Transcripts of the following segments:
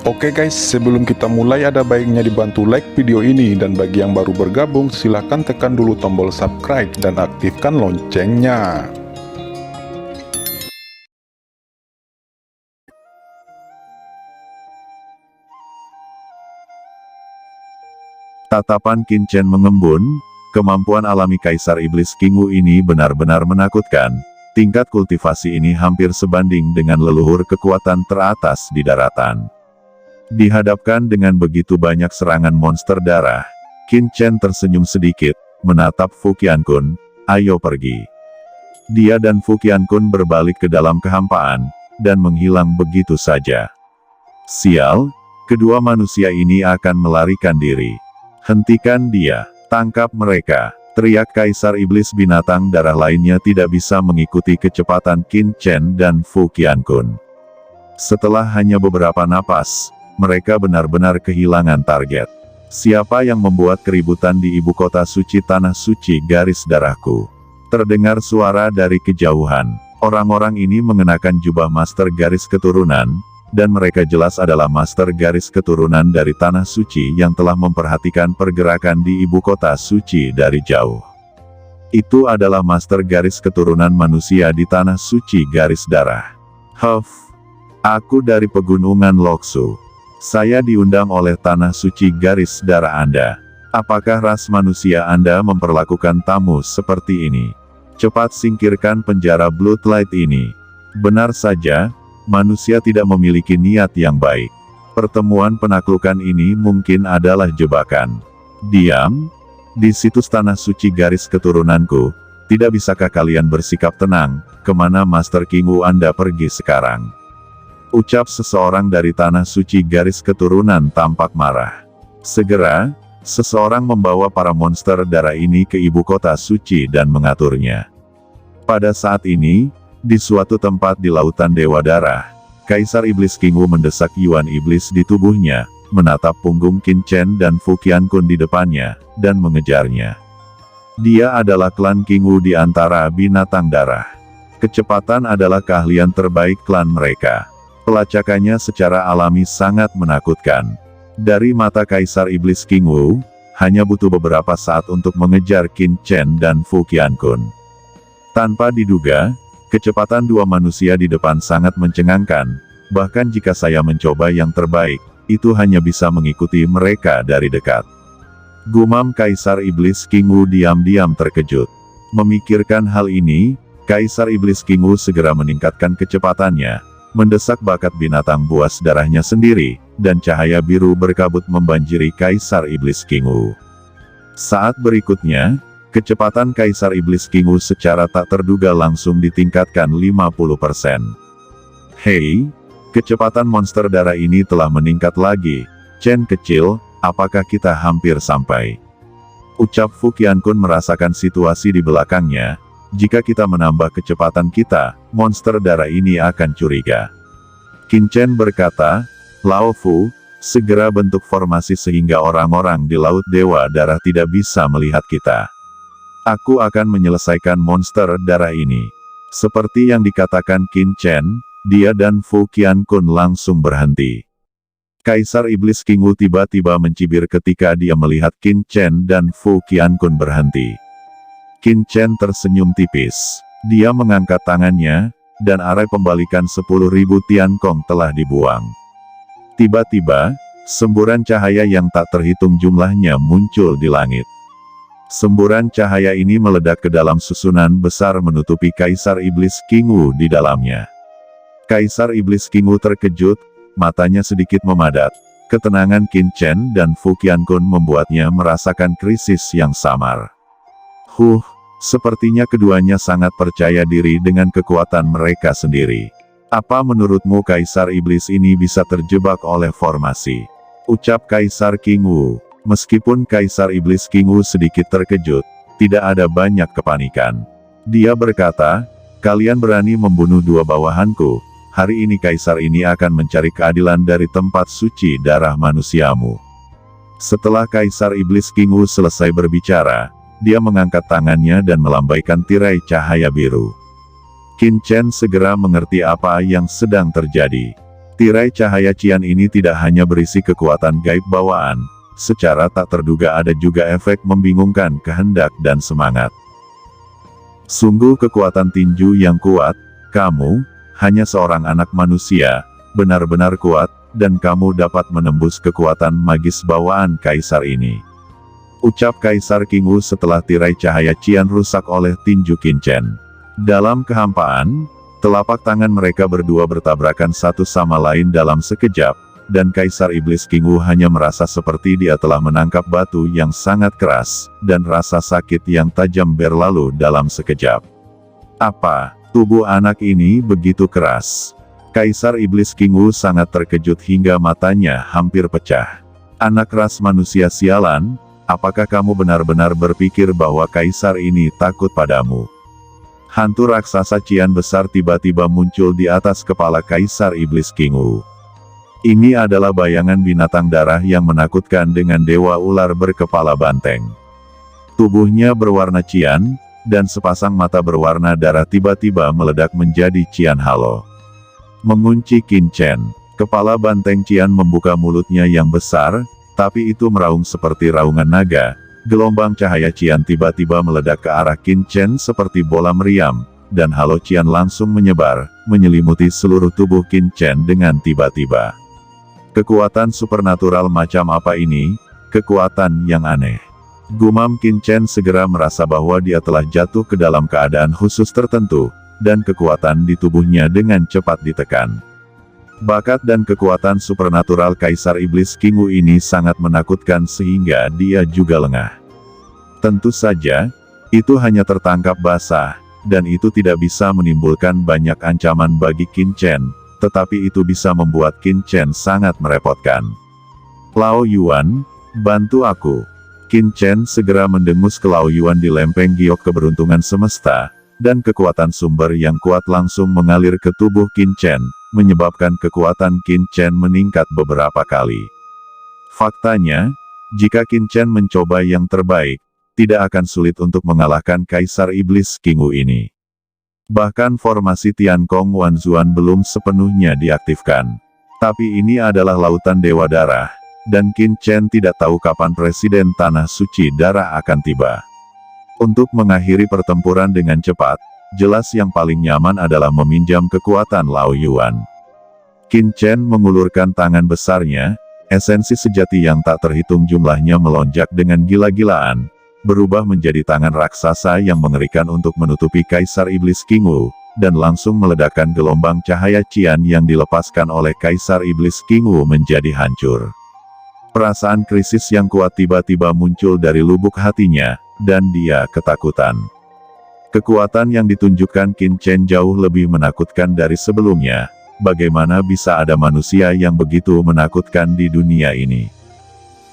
Oke guys, sebelum kita mulai ada baiknya dibantu like video ini, dan bagi yang baru bergabung silahkan tekan dulu tombol subscribe dan aktifkan loncengnya. Tatapan Qin Chen mengembun, kemampuan alami Kaisar Iblis Kingu ini benar-benar menakutkan. Tingkat kultivasi ini hampir sebanding dengan leluhur kekuatan teratas di daratan. Dihadapkan dengan begitu banyak serangan monster darah, Qin Chen tersenyum sedikit, menatap Fu Qiankun, "Ayo pergi." Dia dan Fu Qiankun berbalik ke dalam kehampaan, dan menghilang begitu saja. Sial, kedua manusia ini akan melarikan diri. "Hentikan dia, tangkap mereka!" teriak Kaisar Iblis binatang darah lainnya tidak bisa mengikuti kecepatan Qin Chen dan Fu Qiankun. Setelah hanya beberapa napas, mereka benar-benar kehilangan target. "Siapa yang membuat keributan di ibu kota suci tanah suci garis darahku?" Terdengar suara dari kejauhan. Orang-orang ini mengenakan jubah master garis keturunan, dan mereka jelas adalah master garis keturunan dari tanah suci yang telah memperhatikan pergerakan di ibu kota suci dari jauh. Itu adalah master garis keturunan manusia di tanah suci garis darah. Aku dari pegunungan Loksu. Saya diundang oleh tanah suci garis darah Anda. Apakah ras manusia Anda memperlakukan tamu seperti ini? Cepat singkirkan penjara Bloodlight ini." Benar saja, manusia tidak memiliki niat yang baik. Pertemuan penaklukan ini mungkin adalah jebakan. "Diam! Di situs tanah suci garis keturunanku, tidak bisakah kalian bersikap tenang? Kemana Master Kingu Anda pergi sekarang?" Ucap seseorang dari tanah suci garis keturunan tampak marah. Segera, seseorang membawa para monster darah ini ke ibu kota suci dan mengaturnya. Pada saat ini, di suatu tempat di lautan Dewa Darah, Kaisar Iblis Kingu mendesak Yuan Iblis di tubuhnya, menatap punggung Qin Chen dan Fu Qiankun di depannya, dan mengejarnya. Dia adalah klan Kingu di antara binatang darah. Kecepatan adalah keahlian terbaik klan mereka. Pelacakannya secara alami sangat menakutkan. Dari mata Kaisar Iblis Kingu, hanya butuh beberapa saat untuk mengejar Qin Chen dan Fu Qiankun. Tanpa diduga, kecepatan dua manusia di depan sangat mencengangkan, bahkan jika saya mencoba yang terbaik, itu hanya bisa mengikuti mereka dari dekat. Gumam Kaisar Iblis Kingu diam-diam terkejut. Memikirkan hal ini, Kaisar Iblis Kingu segera meningkatkan kecepatannya, mendesak bakat binatang buas darahnya sendiri, dan cahaya biru berkabut membanjiri Kaisar Iblis Kingu. Saat berikutnya, kecepatan Kaisar Iblis Kingu secara tak terduga langsung ditingkatkan 50%. "Hei, kecepatan monster darah ini telah meningkat lagi. Chen kecil, apakah kita hampir sampai?" Ucap Fu Qiankun merasakan situasi di belakangnya. "Jika kita menambah kecepatan kita, monster darah ini akan curiga." Qin Chen berkata, "Lao Fu, segera bentuk formasi sehingga orang-orang di Laut Dewa Darah tidak bisa melihat kita. Aku akan menyelesaikan monster darah ini." Seperti yang dikatakan Qin Chen, dia dan Fu Qiankun langsung berhenti. Kaisar Iblis Kingu tiba-tiba mencibir ketika dia melihat Qin Chen dan Fu Qiankun berhenti. Qin Chen tersenyum tipis. Dia mengangkat tangannya, dan arai pembalikan 10.000 Tiankong telah dibuang. Tiba-tiba, semburan cahaya yang tak terhitung jumlahnya muncul di langit. Semburan cahaya ini meledak ke dalam susunan besar menutupi Kaisar Iblis Kingu di dalamnya. Kaisar Iblis Kingu terkejut, matanya sedikit memadat. Ketenangan Qin Chen dan Fu Qiankun membuatnya merasakan krisis yang samar. Sepertinya keduanya sangat percaya diri dengan kekuatan mereka sendiri. "Apa menurutmu Kaisar Iblis ini bisa terjebak oleh formasi?" ucap Kaisar Kingu. Meskipun Kaisar Iblis Kingu sedikit terkejut, tidak ada banyak kepanikan. Dia berkata, "Kalian berani membunuh dua bawahanku. Hari ini Kaisar ini akan mencari keadilan dari tempat suci darah manusiamu." Setelah Kaisar Iblis Kingu selesai berbicara, dia mengangkat tangannya dan melambaikan tirai cahaya biru. Qin Chen segera mengerti apa yang sedang terjadi. Tirai cahaya Qian ini tidak hanya berisi kekuatan gaib bawaan, secara tak terduga ada juga efek membingungkan kehendak dan semangat. Sungguh kekuatan tinju yang kuat, kamu, hanya seorang anak manusia, benar-benar kuat, dan kamu dapat menembus kekuatan magis bawaan kaisar ini. Ucap Kaisar Qingwu setelah tirai cahaya Qian rusak oleh tinju Qin Chen. Dalam kehampaan, telapak tangan mereka berdua bertabrakan satu sama lain dalam sekejap, dan Kaisar Iblis Qingwu hanya merasa seperti dia telah menangkap batu yang sangat keras, dan rasa sakit yang tajam berlalu dalam sekejap. Apa, tubuh anak ini begitu keras? Kaisar Iblis Qingwu sangat terkejut hingga matanya hampir pecah. Anak ras manusia sialan, apakah kamu benar-benar berpikir bahwa Kaisar ini takut padamu? Hantu raksasa Qian besar tiba-tiba muncul di atas kepala Kaisar Iblis Qingwu. Ini adalah bayangan binatang darah yang menakutkan dengan dewa ular berkepala banteng. Tubuhnya berwarna Qian, dan sepasang mata berwarna darah tiba-tiba meledak menjadi Qian halo. Mengunci Qin Chen, kepala banteng Qian membuka mulutnya yang besar, tapi itu meraung seperti raungan naga. Gelombang cahaya Qian tiba-tiba meledak ke arah Qin Chen seperti bola meriam, dan halo Qian langsung menyebar, menyelimuti seluruh tubuh Qin Chen dengan tiba-tiba. Kekuatan supernatural macam apa ini? Kekuatan yang aneh. Gumam Qin Chen segera merasa bahwa dia telah jatuh ke dalam keadaan khusus tertentu, dan kekuatan di tubuhnya dengan cepat ditekan. Bakat dan kekuatan supernatural Kaisar Iblis Qingwu ini sangat menakutkan sehingga dia juga lengah. Tentu saja, itu hanya tertangkap basah, dan itu tidak bisa menimbulkan banyak ancaman bagi Qin Chen, tetapi itu bisa membuat Qin Chen sangat merepotkan. Lao Yuan, bantu aku. Qin Chen segera mendengus ke Lao Yuan di lempeng giok keberuntungan semesta, dan kekuatan sumber yang kuat langsung mengalir ke tubuh Qin Chen, menyebabkan kekuatan Qin Chen meningkat beberapa kali. Faktanya, jika Qin Chen mencoba yang terbaik, tidak akan sulit untuk mengalahkan Kaisar Iblis Qingwu ini. Bahkan formasi Tiankong Wanzuan belum sepenuhnya diaktifkan. Tapi ini adalah lautan Dewa Darah, dan Qin Chen tidak tahu kapan Presiden Tanah Suci Darah akan tiba. Untuk mengakhiri pertempuran dengan cepat, jelas yang paling nyaman adalah meminjam kekuatan Lao Yuan. Qin Chen mengulurkan tangan besarnya, esensi sejati yang tak terhitung jumlahnya melonjak dengan gila-gilaan, berubah menjadi tangan raksasa yang mengerikan untuk menutupi Kaisar Iblis Qingwu, dan langsung meledakkan gelombang cahaya Qian yang dilepaskan oleh Kaisar Iblis Qingwu menjadi hancur. Perasaan krisis yang kuat tiba-tiba muncul dari lubuk hatinya, dan dia ketakutan. Kekuatan yang ditunjukkan Qin Chen jauh lebih menakutkan dari sebelumnya. Bagaimana bisa ada manusia yang begitu menakutkan di dunia ini?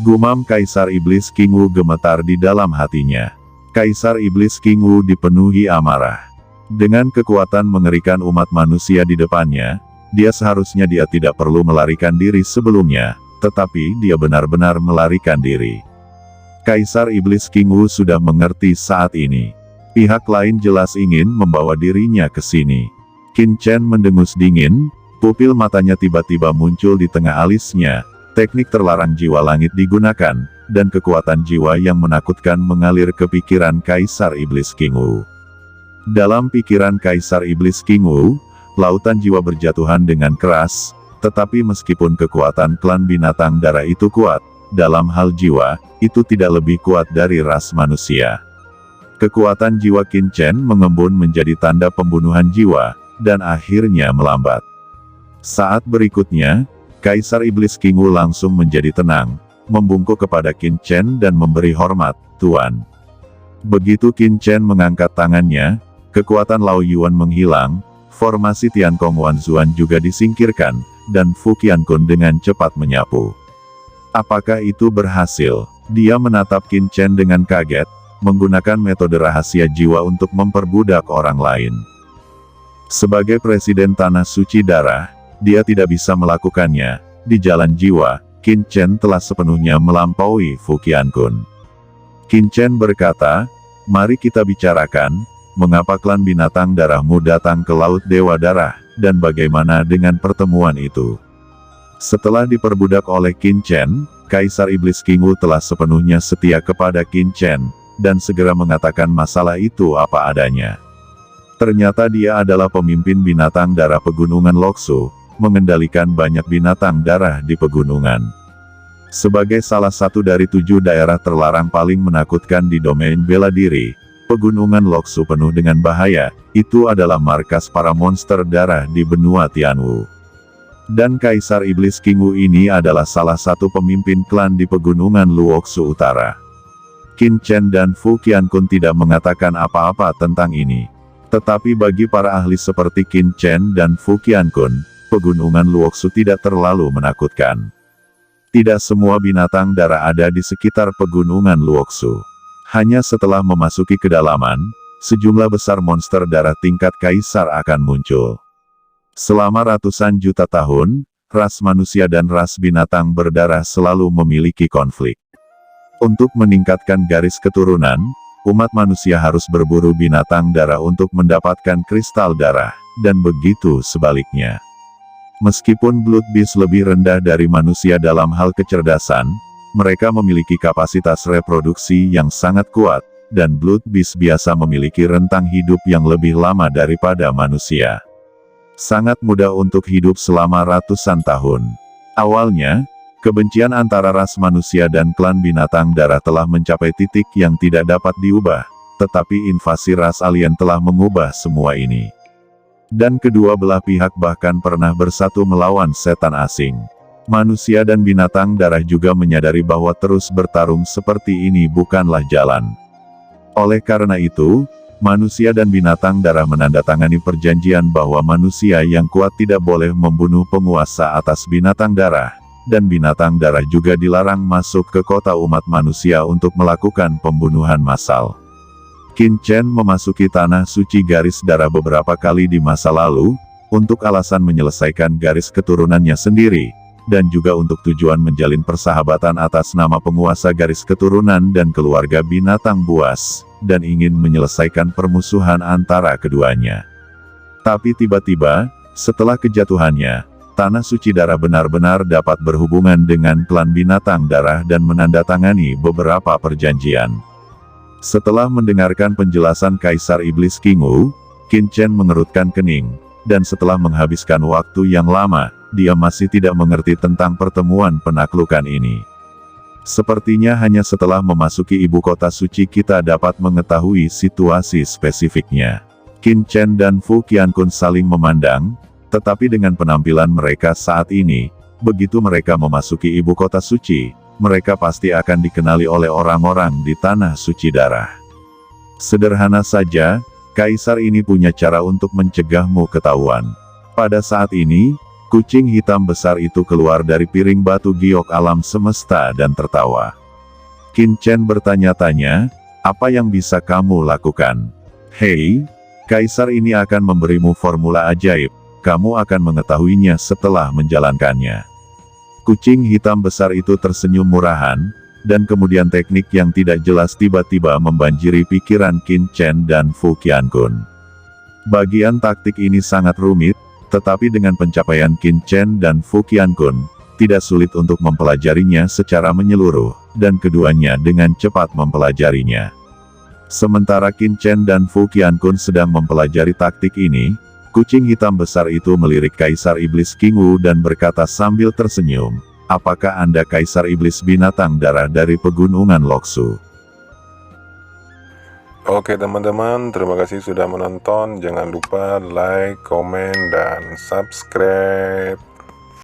Gumam Kaisar Iblis Qingwu gemetar di dalam hatinya. Kaisar Iblis Qingwu dipenuhi amarah. Dengan kekuatan mengerikan umat manusia di depannya, dia seharusnya tidak perlu melarikan diri sebelumnya, tetapi dia benar-benar melarikan diri. Kaisar Iblis Qingwu sudah mengerti saat ini. Pihak lain jelas ingin membawa dirinya ke sini. Qin Chen mendengus dingin, pupil matanya tiba-tiba muncul di tengah alisnya. Teknik terlarang jiwa langit digunakan, dan kekuatan jiwa yang menakutkan mengalir ke pikiran Kaisar Iblis Qingwu. Dalam pikiran Kaisar Iblis Qingwu, lautan jiwa berjatuhan dengan keras, tetapi meskipun kekuatan klan binatang darah itu kuat, dalam hal jiwa, itu tidak lebih kuat dari ras manusia. Kekuatan jiwa Qin Chen mengembun menjadi tanda pembunuhan jiwa, dan akhirnya melambat. Saat berikutnya, Kaisar Iblis Qingwu langsung menjadi tenang, membungkuk kepada Qin Chen dan memberi hormat, "Tuan." Begitu Qin Chen mengangkat tangannya, kekuatan Lao Yuan menghilang, formasi Tiankong Wanzuan juga disingkirkan, dan Fu Qiankun dengan cepat menyapu. Apakah itu berhasil? Dia menatap Qin Chen dengan kaget, menggunakan metode rahasia jiwa untuk memperbudak orang lain. Sebagai Presiden Tanah Suci Darah, dia tidak bisa melakukannya. Di jalan jiwa, Qin Chen telah sepenuhnya melampaui Fu Qiankun. Qin Chen berkata, "Mari kita bicarakan, mengapa klan binatang darahmu datang ke Laut Dewa Darah, dan bagaimana dengan pertemuan itu?" Setelah diperbudak oleh Qin Chen, Kaisar Iblis Kingu telah sepenuhnya setia kepada Qin Chen, dan segera mengatakan masalah itu apa adanya. Ternyata dia adalah pemimpin binatang darah pegunungan Loksu, mengendalikan banyak binatang darah di pegunungan. Sebagai salah satu dari 7 daerah terlarang paling menakutkan di domain bela diri, pegunungan Loksu penuh dengan bahaya, itu adalah markas para monster darah di benua Tianwu. Dan Kaisar Iblis Kingu ini adalah salah satu pemimpin klan di pegunungan Luoxu Utara. Qin Chen dan Fu Qiankun tidak mengatakan apa-apa tentang ini. Tetapi bagi para ahli seperti Qin Chen dan Fu Qiankun, pegunungan Luoxu tidak terlalu menakutkan. Tidak semua binatang darah ada di sekitar pegunungan Luoxu. Hanya setelah memasuki kedalaman, sejumlah besar monster darah tingkat kaisar akan muncul. Selama ratusan juta tahun, ras manusia dan ras binatang berdarah selalu memiliki konflik. Untuk meningkatkan garis keturunan, umat manusia harus berburu binatang darah untuk mendapatkan kristal darah, dan begitu sebaliknya. Meskipun Blood Beast lebih rendah dari manusia dalam hal kecerdasan, mereka memiliki kapasitas reproduksi yang sangat kuat, dan Blood Beast biasa memiliki rentang hidup yang lebih lama daripada manusia. Sangat mudah untuk hidup selama ratusan tahun. Awalnya, kebencian antara ras manusia dan klan binatang darah telah mencapai titik yang tidak dapat diubah, tetapi invasi ras alien telah mengubah semua ini. Dan kedua belah pihak bahkan pernah bersatu melawan setan asing. Manusia dan binatang darah juga menyadari bahwa terus bertarung seperti ini bukanlah jalan. Oleh karena itu, manusia dan binatang darah menandatangani perjanjian bahwa manusia yang kuat tidak boleh membunuh penguasa atas binatang darah, dan binatang darah juga dilarang masuk ke kota umat manusia untuk melakukan pembunuhan massal. Qin Chen memasuki tanah suci garis darah beberapa kali di masa lalu, untuk alasan menyelesaikan garis keturunannya sendiri, dan juga untuk tujuan menjalin persahabatan atas nama penguasa garis keturunan dan keluarga binatang buas, dan ingin menyelesaikan permusuhan antara keduanya. Tapi tiba-tiba, setelah kejatuhannya, tanah suci darah benar-benar dapat berhubungan dengan klan binatang darah dan menandatangani beberapa perjanjian. Setelah mendengarkan penjelasan Kaisar Iblis Kingu, Qin Chen mengerutkan kening, dan setelah menghabiskan waktu yang lama, dia masih tidak mengerti tentang pertemuan penaklukan ini. Sepertinya hanya setelah memasuki ibu kota suci kita dapat mengetahui situasi spesifiknya. Qin Chen dan Fu Qiankun saling memandang, tetapi dengan penampilan mereka saat ini, begitu mereka memasuki ibu kota suci, mereka pasti akan dikenali oleh orang-orang di tanah suci darah. Sederhana saja, Kaisar ini punya cara untuk mencegahmu ketahuan. Pada saat ini, kucing hitam besar itu keluar dari piring batu giok alam semesta dan tertawa. Qin Chen bertanya-tanya, apa yang bisa kamu lakukan? Hei, Kaisar ini akan memberimu formula ajaib, kamu akan mengetahuinya setelah menjalankannya. Kucing hitam besar itu tersenyum murahan, dan kemudian teknik yang tidak jelas tiba-tiba membanjiri pikiran Qin Chen dan Fu Qiankun. Bagian taktik ini sangat rumit, tetapi dengan pencapaian Qin Chen dan Fu Qiankun, tidak sulit untuk mempelajarinya secara menyeluruh, dan keduanya dengan cepat mempelajarinya. Sementara Qin Chen dan Fu Qiankun sedang mempelajari taktik ini, kucing hitam besar itu melirik Kaisar Iblis Kingu dan berkata sambil tersenyum, apakah Anda Kaisar Iblis binatang darah dari pegunungan Loksu? Oke teman-teman, terima kasih sudah menonton. Jangan lupa like, komen, dan subscribe.